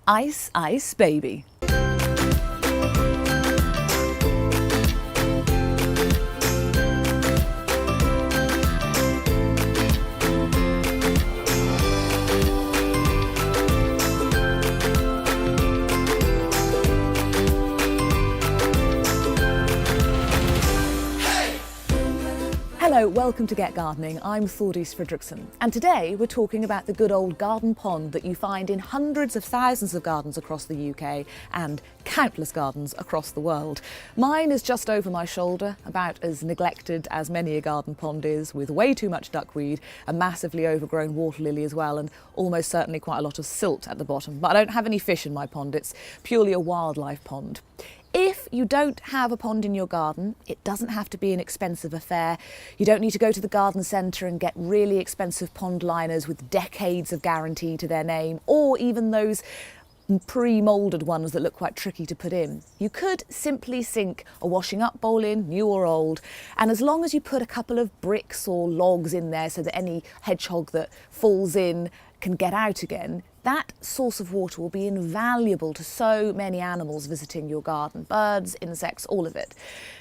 Ice, ice, baby. Hello, welcome to Get Gardening. I'm Thordis and today we're talking about the good old garden pond that you find in hundreds of thousands of gardens across the UK and countless gardens across the world. Mine is just over my shoulder, about as neglected as many a garden pond is, with way too much duckweed, a massively overgrown water lily as well, and almost certainly quite a lot of silt at the bottom. But I don't have any fish in my pond, it's purely a wildlife pond. If you don't have a pond in your garden, it doesn't have to be an expensive affair. You don't need to go to the garden centre and get really expensive pond liners with decades of guarantee to their name, or even those pre-moulded ones that look quite tricky to put in. You could simply sink a washing up bowl in, new or old, and as long as you put a couple of bricks or logs in there so that any hedgehog that falls in can get out again, that source of water will be invaluable to so many animals visiting your garden, birds, insects, all of it.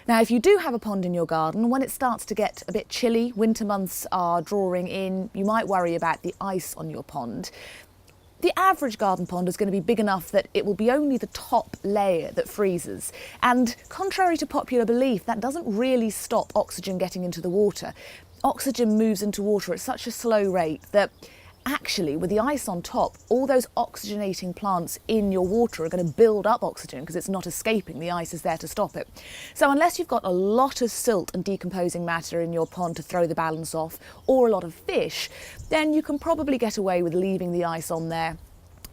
Now, if you do have a pond in your garden, when it starts to get a bit chilly, winter months are drawing in, you might worry about the ice on your pond. The average garden pond is going to be big enough that it will be only the top layer that freezes. And contrary to popular belief, that doesn't really stop oxygen getting into the water. Oxygen moves into water at such a slow rate that actually, with the ice on top, all those oxygenating plants in your water are going to build up oxygen because it's not escaping, the ice is there to stop it. So unless you've got a lot of silt and decomposing matter in your pond to throw the balance off, or a lot of fish, then you can probably get away with leaving the ice on there.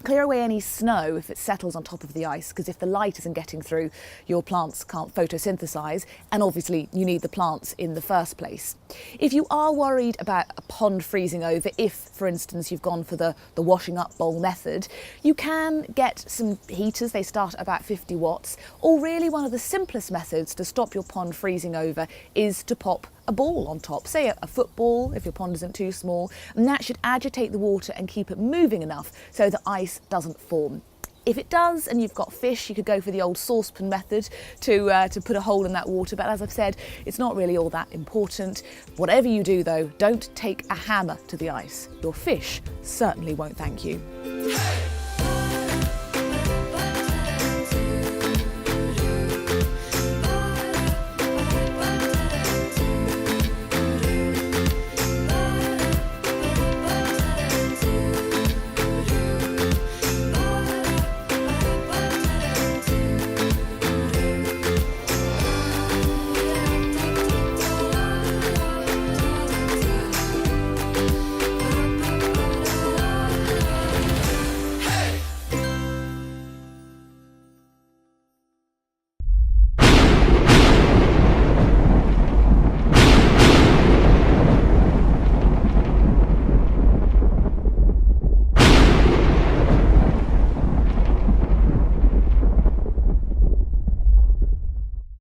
Clear away any snow if it settles on top of the ice, because if the light isn't getting through, your plants can't photosynthesize, and obviously you need the plants in the first place. If you are worried about a pond freezing over, if, for instance, you've gone for the washing up bowl method, you can get some heaters. They start at about 50 watts, or really one of the simplest methods to stop your pond freezing over is to pop a ball on top, say a football if your pond isn't too small, and that should agitate the water and keep it moving enough so the ice doesn't form. If it does and you've got fish, you could go for the old saucepan method to put a hole in that water, but as I've said, it's not really all that important. Whatever you do though, don't take a hammer to the ice. Your fish certainly won't thank you.